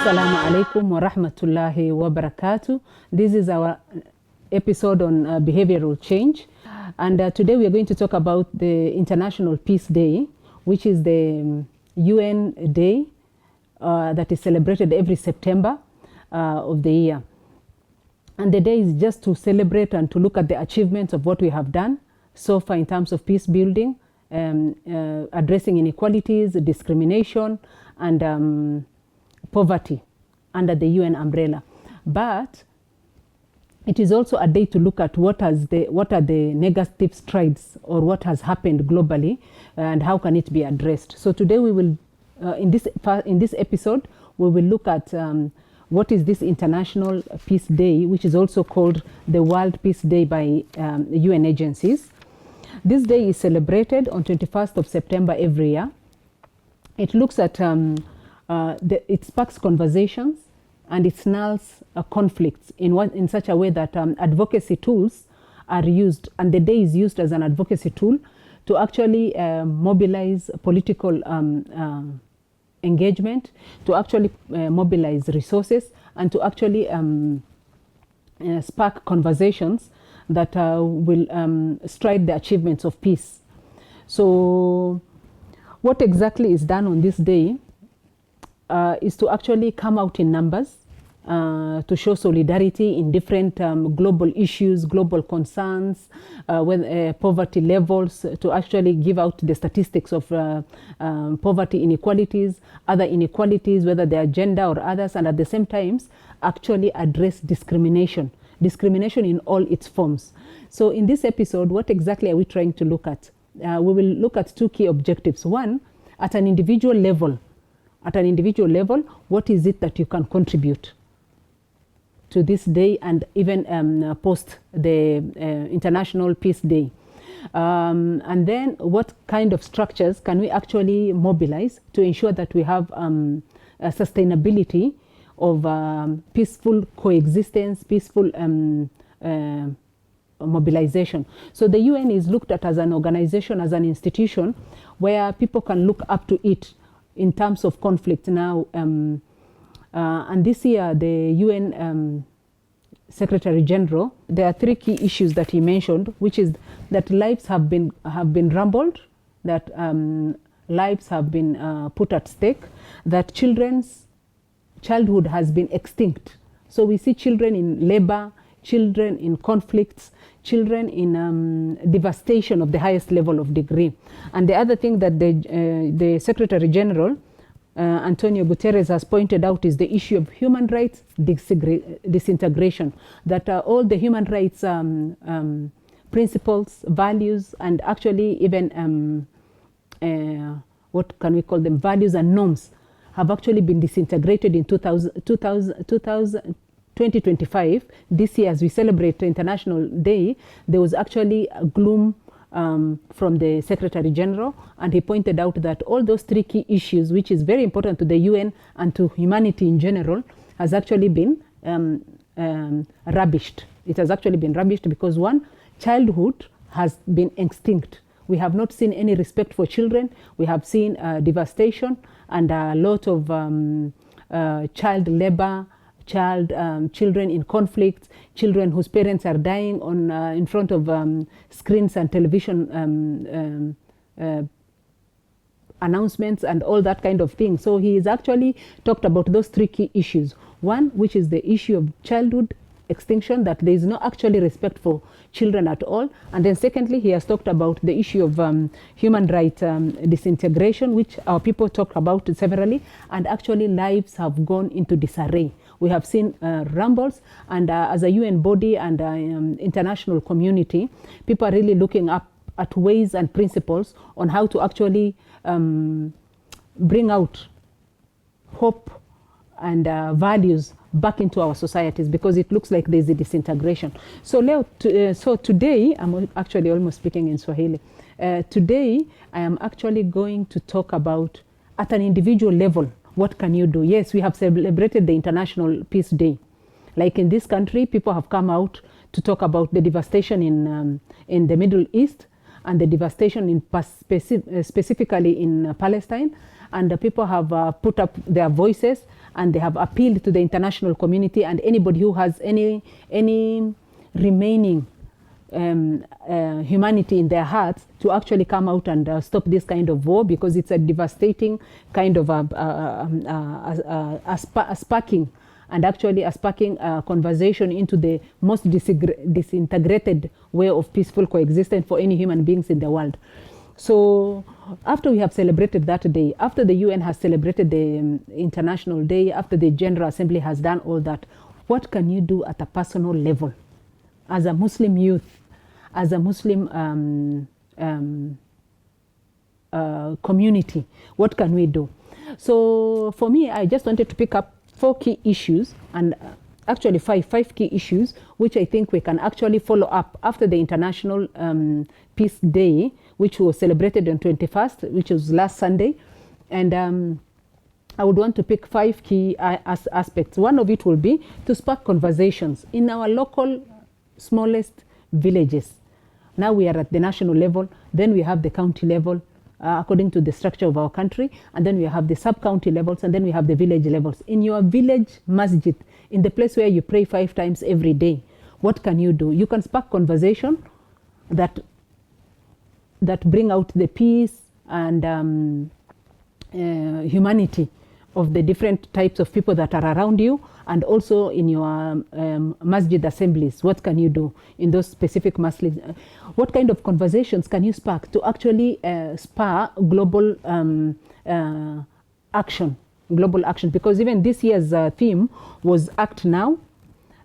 Assalamu alaikum wa rahmatullahi wa barakatuh. This is our episode on behavioral change. And today we are going to talk about the International Peace Day, which is the UN day that is celebrated every September of the year. And the day is just to celebrate and to look at the achievements of what we have done so far in terms of peace building, addressing inequalities, discrimination, and poverty under the UN umbrella. But it is also a day to look at what are the negative strides or what has happened globally and how can it be addressed. So today we will, in this episode, we will look at what is this International Peace Day, which is also called the World Peace Day by UN agencies. This day is celebrated on 21st of September every year. It looks at it sparks conversations and it snarls conflicts in such a way that advocacy tools are used, and the day is used as an advocacy tool to actually mobilize political engagement, to actually mobilize resources, and to actually spark conversations that will stride the achievements of peace. So what exactly is done on this day is to actually come out in numbers, to show solidarity in different global issues, global concerns, poverty levels, to actually give out the statistics of poverty inequalities, other inequalities, whether they are gender or others, and at the same time actually address discrimination in all its forms. So in this episode, what exactly are we trying to look at? We will look at two key objectives. One, at an individual level, what is it that you can contribute to this day and even post the International Peace Day? And then what kind of structures can we actually mobilize to ensure that we have a sustainability of peaceful coexistence, peaceful mobilization. So the UN is looked at as an organization, as an institution where people can look up to it in terms of conflict now. And this year, the UN Secretary General, there are three key issues that he mentioned, which is that lives have been rumbled, that lives have been put at stake, that childhood has been extinct. So we see children in labor, children in conflicts, children in devastation of the highest level of degree. And the other thing that the Secretary General, Antonio Guterres, has pointed out is the issue of human rights disintegration, that all the human rights principles, values, and actually even what can we call them, values and norms have actually been disintegrated in 2025. This year, as we celebrate the International Day, there was actually a gloom from the Secretary General, and he pointed out that all those three key issues, which is very important to the UN and to humanity in general, has actually been rubbished. It has actually been rubbished because, one, childhood has been extinct. We have not seen any respect for children. We have seen devastation and a lot of child labor, children in conflict, children whose parents are dying in front of screens and television announcements and all that kind of thing. So he has actually talked about those three key issues. One, which is the issue of childhood extinction, that there is no actually respect for children at all. And then secondly, he has talked about the issue of human rights disintegration, which our people talk about severally, and actually lives have gone into disarray. We have seen rumbles, and as a UN body and international community, people are really looking up at ways and principles on how to actually bring out hope and values back into our societies, because it looks like there's a disintegration. So today, I'm actually almost speaking in Swahili. Today, I am actually going to talk about, at an individual level, what can you do? Yes, we have celebrated the International Peace Day. Like in this country, people have come out to talk about the devastation in the Middle East and the devastation specifically in Palestine. And the people have put up their voices and they have appealed to the international community and anybody who has any remaining humanity in their hearts to actually come out and stop this kind of war, because it's a devastating kind of sparking conversation into the most disintegrated way of peaceful coexistence for any human beings in the world. So after we have celebrated that day, after the UN has celebrated the International Day, after the General Assembly has done all that, what can you do at a personal level? As a Muslim youth, as a Muslim community, what can we do? So for me, I just wanted to pick up 4 key issues, and actually five key issues, which I think we can actually follow up after the International Peace Day, which was celebrated on 21st, which was last Sunday. And I would want to pick 5 key aspects. One of it will be to spark conversations in our local smallest villages. Now we are at the national level, then we have the county level, according to the structure of our country, and then we have the sub-county levels, and then we have the village levels. In your village masjid, in the place where you pray 5 times every day, what can you do? You can spark conversation that bring out the peace and humanity of the different types of people that are around you, and also in your masjid assemblies. What can you do in those specific masjids? What kind of conversations can you spark to actually spur global action? Global action, because even this year's theme was Act Now,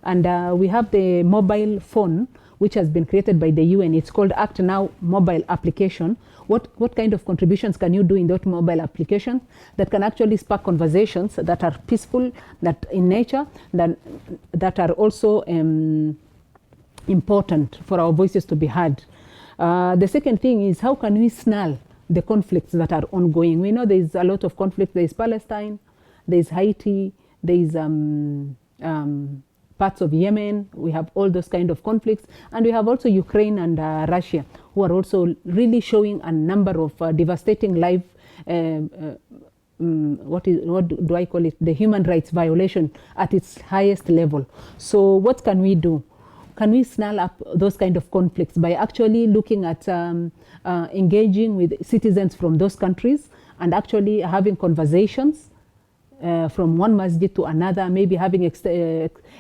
and we have the mobile phone which has been created by the UN. It's called Act Now mobile application. What kind of contributions can you do in that mobile application that can actually spark conversations that are peaceful, that in nature, that are also important for our voices to be heard? The second thing is, how can we snarl the conflicts that are ongoing? We know there is a lot of conflict. There is Palestine, there is Haiti, there is parts of Yemen. We have all those kind of conflicts, and we have also Ukraine and Russia, who are also really showing a number of devastating life. What do I call it? The human rights violation at its highest level. So what can we do? Can we snarl up those kind of conflicts by actually looking at engaging with citizens from those countries and actually having conversations from one masjid to another, maybe having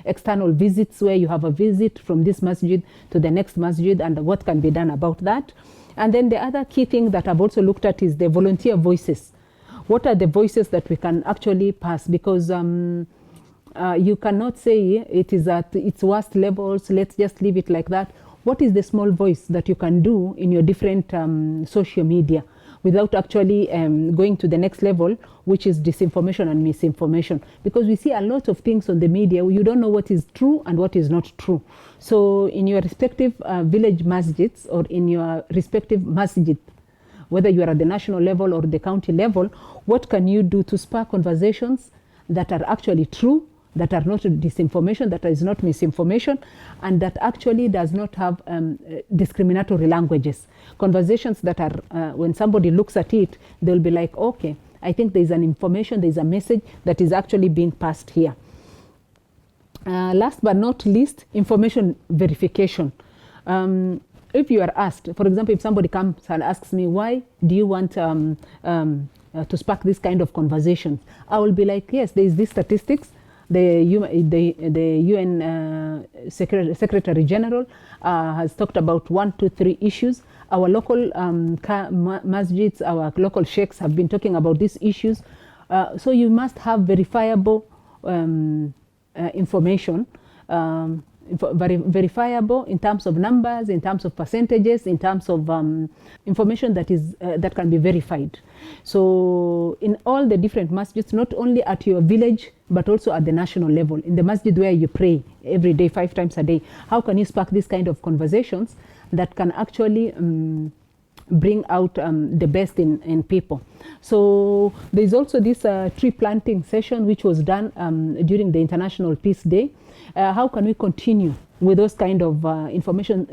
external visits where you have a visit from this masjid to the next masjid, and what can be done about that. And then the other key thing that I've also looked at is the volunteer voices. What are the voices that we can actually pass? Because you cannot say it is at its worst levels, let's just leave it like that. What is the small voice that you can do in your different social media without actually going to the next level, which is disinformation and misinformation? Because we see a lot of things on the media, you don't know what is true and what is not true. So in your respective village masjids, or in your respective masjid, whether you are at the national level or the county level, what can you do to spark conversations that are actually true, that are not disinformation, that is not misinformation, and that actually does not have discriminatory languages? Conversations that are, when somebody looks at it, they'll be like, okay, I think there's an information, there's a message that is actually being passed here. Last but not least, information verification. If you are asked, for example, if somebody comes and asks me, why do you want to spark this kind of conversations? I will be like, yes, there is this statistics. The UN Secretary General has talked about 1, 2, 3 issues. Our local masjids, our local sheikhs have been talking about these issues. So you must have verifiable information, verifiable in terms of numbers, in terms of percentages, in terms of information that is that can be verified. So in all the different masjids, not only at your village, but also at the national level, in the masjid where you pray every day, 5 times a day, how can you spark this kind of conversations that can actually bring out the best in people? So there's also this tree planting session which was done during the International Peace Day. How can we continue with those kind of information,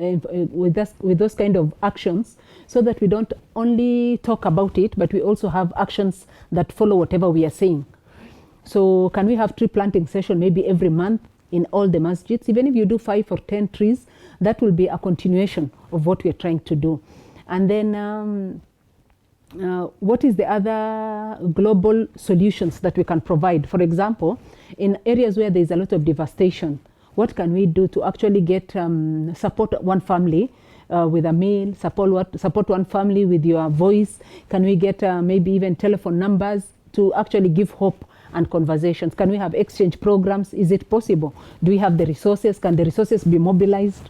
with those kind of actions, so that we don't only talk about it, but we also have actions that follow whatever we are saying? So can we have tree planting session maybe every month in all the masjids? Even if you do 5 or 10 trees, that will be a continuation of what we're trying to do. And then what is the other global solutions that we can provide? For example, in areas where there's a lot of devastation, what can we do to actually get support one family with a meal, support one family with your voice? Can we get maybe even telephone numbers to actually give hope and conversations? Can we have exchange programs? Is it possible? Do we have the resources? Can the resources be mobilized?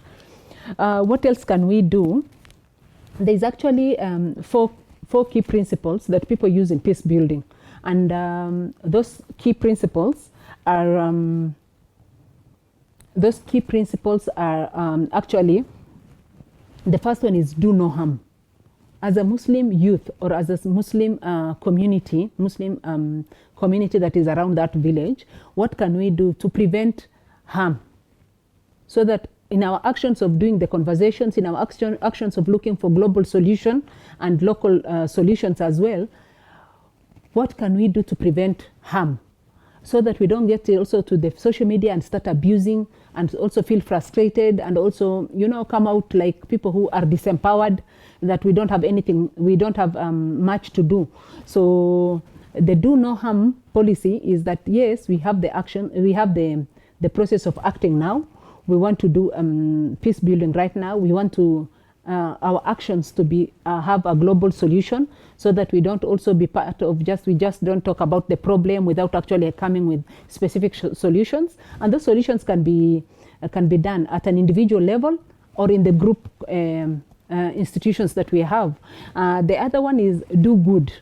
What else can we do? There's actually four key principles that people use in peace building, and those key principles are actually, the first one is do no harm. As a Muslim youth or as a Muslim community that is around that village, what can we do to prevent harm? So that in our actions of doing the conversations, in our actions of looking for global solution and local solutions as well, what can we do to prevent harm? So that we don't get also to the social media and start abusing and also feel frustrated and also, come out like people who are disempowered, that we don't have anything, we don't have much to do. So the do no harm policy is that, yes, we have the action, we have the process of acting now. We want to do peace building right now. We want to our actions to be have a global solution, so that we don't also be part of we just don't talk about the problem without actually coming with specific solutions. And those solutions can be done at an individual level or in the group institutions that we have. The other one is do good.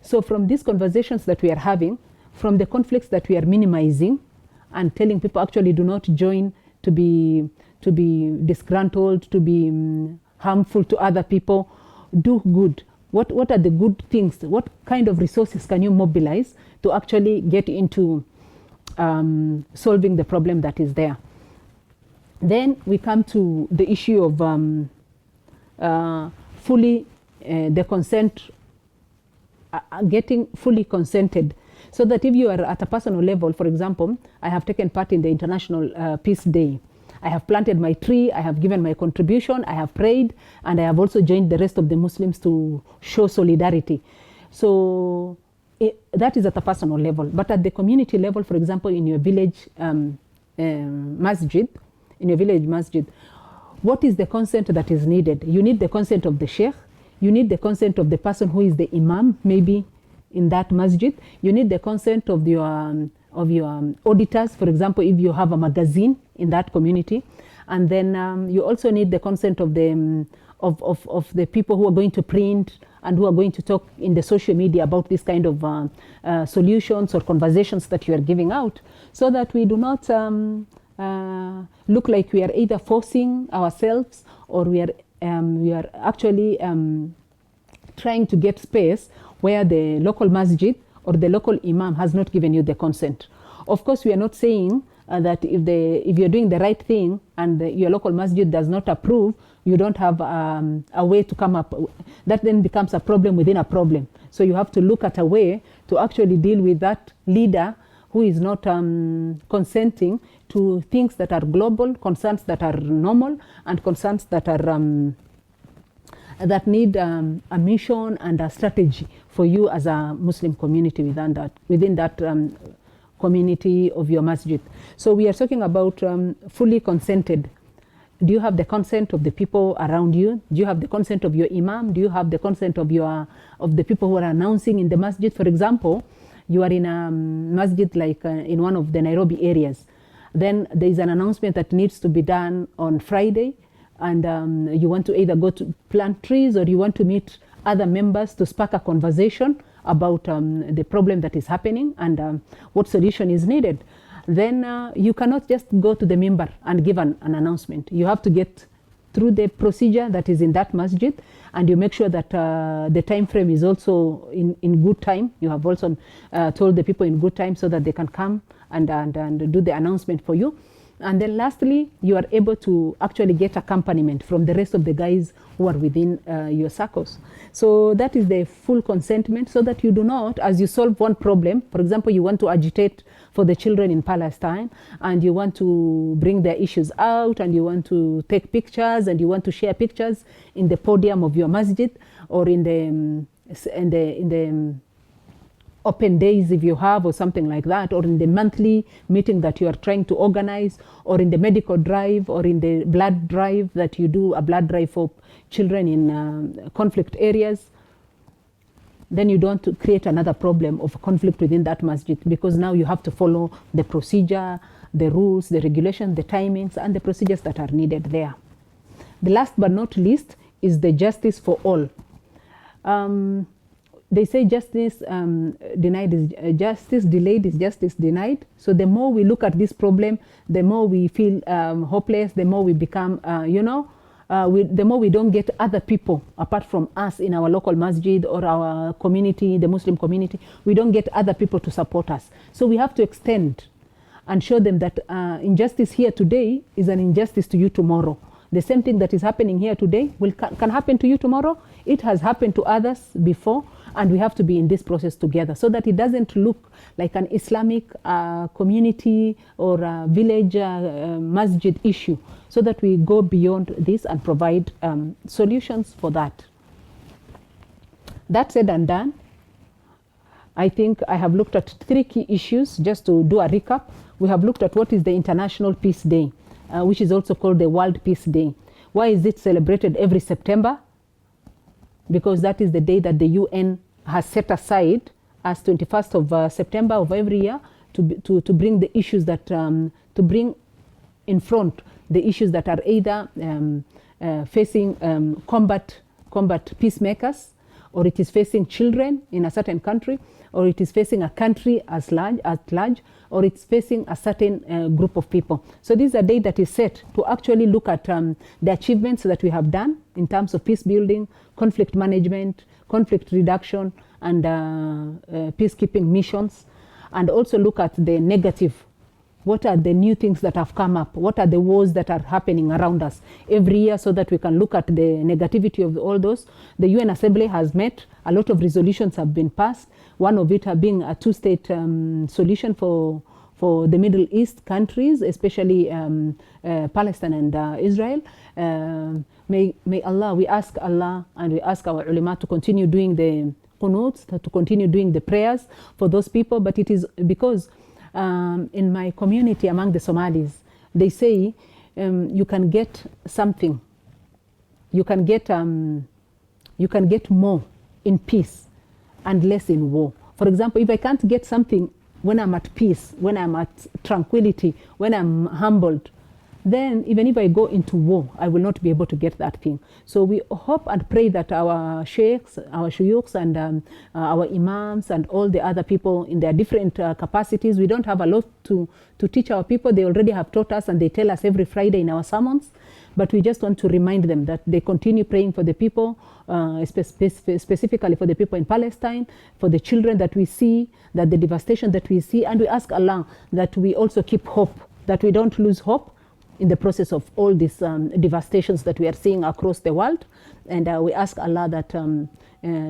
So from these conversations that we are having, from the conflicts that we are minimizing and telling people actually do not join to be disgruntled, to be harmful to other people, do good. What are the good things? What kind of resources can you mobilize to actually get into solving the problem that is there? Then we come to the issue of the consent, getting fully consented. So that if you are at a personal level, for example, I have taken part in the International Peace Day. I have planted my tree, I have given my contribution, I have prayed, and I have also joined the rest of the Muslims to show solidarity. So that is at a personal level. But at the community level, for example, in your village masjid, what is the consent that is needed? You need the consent of the sheikh, you need the consent of the person who is the imam, maybe in that masjid. You need the consent of your auditors, for example, if you have a magazine in that community. And then you also need the consent of the people who are going to print and who are going to talk in the social media about this kind of solutions or conversations that you are giving out, so that we do not look like we are either forcing ourselves or we are actually trying to get space where the local masjid or the local imam has not given you the consent. Of course, we are not saying that if you're doing the right thing and your local masjid does not approve, you don't have a way to come up. That then becomes a problem within a problem. So you have to look at a way to actually deal with that leader who is not consenting to things that are global, concerns that are normal, and concerns that are that need a mission and a strategy for you as a Muslim community within that community of your masjid. So we are talking about fully consented. Do you have the consent of the people around you? Do you have the consent of your imam? Do you have the consent of the people who are announcing in the masjid? For example, you are in a masjid like in one of the Nairobi areas. Then there is an announcement that needs to be done on Friday, and you want to either go to plant trees or you want to meet other members to spark a conversation about the problem that is happening and what solution is needed. Then you cannot just go to the member and give an announcement. You have to get through the procedure that is in that masjid, and you make sure that the time frame is also in good time. You have also told the people in good time so that they can come and do the announcement for you. And then lastly, you are able to actually get accompaniment from the rest of the guys who are within your circles. So that is the full consentment, so that you do not, as you solve one problem, for example, you want to agitate for the children in Palestine, and you want to bring their issues out, and you want to take pictures, and you want to share pictures in the podium of your masjid, or in the open days if you have, or something like that, or in the monthly meeting that you are trying to organize, or in the medical drive, or in the blood drive that you do, a blood drive for children in conflict areas. Then you don't create another problem of conflict within that masjid, because now you have to follow the procedure, the rules, the regulations, the timings, and the procedures that are needed there. The last but not least is the justice for all. They say justice denied is justice delayed is justice denied. So the more we look at this problem, the more we feel hopeless, the more we become, the more we don't get other people apart from us in our local masjid or our community, the Muslim community. We don't get other people to support us. So we have to extend and show them that injustice here today is an injustice to you tomorrow. The same thing that is happening here today can happen to you tomorrow. It has happened to others before, and we have to be in this process together, so that it doesn't look like an Islamic community or a village masjid issue, so that we go beyond this and provide solutions for that. That said and done, I think I have looked at 3 key issues. Just to do a recap, we have looked at what is the International Peace Day, which is also called the World Peace Day. Why is it celebrated every September? Because that is the day that the UN has set aside as 21st of September of every year to bring the issues that, to bring in front the issues that are either facing combat peacemakers, or it is facing children in a certain country, or it is facing a country at large, or it's facing a certain group of people. So this is a day that is set to actually look at the achievements that we have done in terms of peace building, conflict management, conflict reduction, and peacekeeping missions, and also look at the negative. What are the new things that have come up? What are the wars that are happening around us every year, so that we can look at the negativity of all those? The UN Assembly has met. A lot of resolutions have been passed. One of it being a 2-state solution for the Middle East countries, especially Palestine and Israel. May Allah, we ask Allah and we ask our ulama to continue doing the qunuts, to continue doing the prayers for those people. But it is because in my community among the Somalis, they say you can get something, you can get more in peace and less in war. For example, if I can't get something when I'm at peace, when I'm at tranquility, when I'm humbled, then even if I go into war, I will not be able to get that thing. So we hope and pray that our sheikhs, our shuyukhs, and our imams and all the other people in their different capacities, we don't have a lot to teach our people. They already have taught us, and they tell us every Friday in our sermons. But we just want to remind them that they continue praying for the people, specifically for the people in Palestine, for the children that we see, that the devastation that we see. And we ask Allah that we also keep hope, that we don't lose hope in the process of all these devastations that we are seeing across the world. And we ask Allah that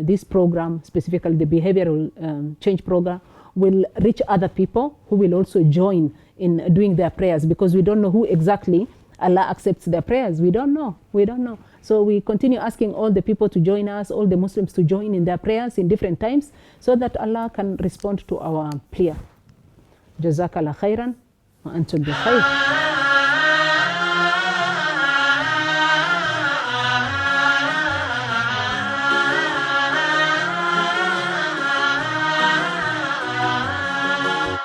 this program, specifically the behavioral change program, will reach other people who will also join in doing their prayers, because we don't know who exactly Allah accepts their prayers. We don't know. So we continue asking all the people to join us, all the Muslims to join in their prayers in different times, so that Allah can respond to our prayer. Jazakallah khairan wa antum bi khair.